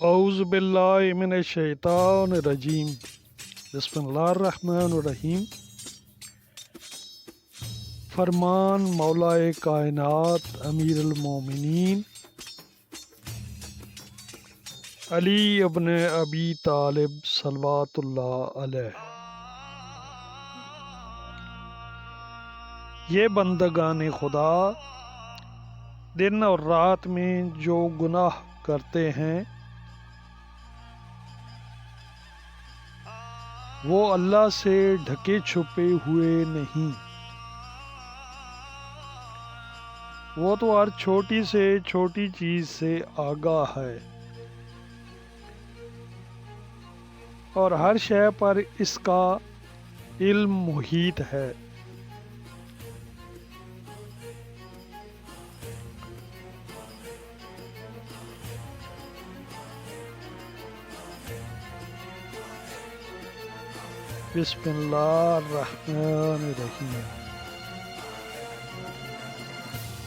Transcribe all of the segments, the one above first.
اعوذ باللہ من الشیطان الرجیم، بسم اللہ الرحمن الرحیم۔ فرمان مولائے کائنات امیر المومنین علی ابن ابی طالب صلوات اللہ علیہ۔ یہ بندگان خدا دن اور رات میں جو گناہ کرتے ہیں وہ اللہ سے ڈھکے چھپے ہوئے نہیں، وہ تو ہر چھوٹی سے چھوٹی چیز سے آگاہ ہے اور ہر شے پر اس کا علم محیط ہے۔ بسم اللہ الرحمن الرحیم۔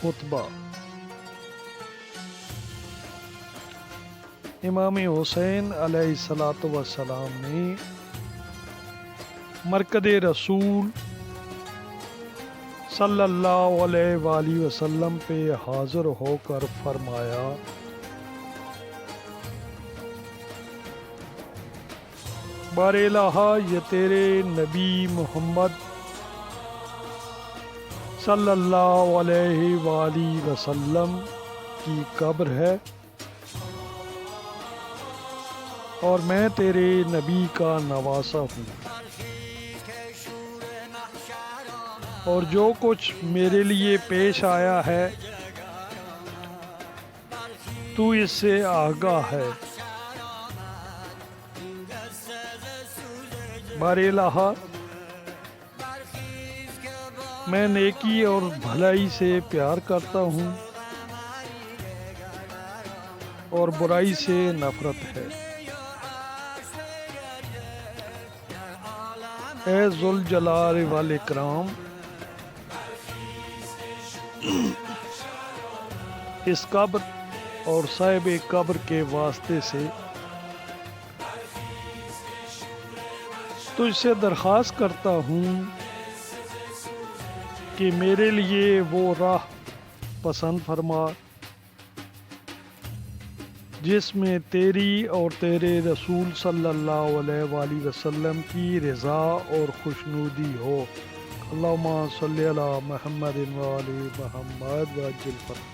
خطبہ۔ امام حسین علیہ السلام نے مرکز رسول صلی اللہ علیہ وآلہ وسلم پہ حاضر ہو کر فرمایا، بار الہ یہ تیرے نبی محمد صلی اللہ علیہ وآلہ وسلم کی قبر ہے اور میں تیرے نبی کا نواسہ ہوں، اور جو کچھ میرے لیے پیش آیا ہے تو اس سے آگاہ ہے۔ بار الہ میں نیکی اور بھلائی سے پیار کرتا ہوں اور برائی سے نفرت ہے۔ اے ذوالجلال والاکرام، اس قبر اور صاحب قبر کے واسطے سے تجھ سے درخواست کرتا ہوں کہ میرے لیے وہ راہ پسند فرما جس میں تیری اور تیرے رسول صلی اللہ علیہ وآلہ وسلم کی رضا اور خوشنودی ہو۔ اللہم صلی علی محمد وآل محمد وعجل فرج۔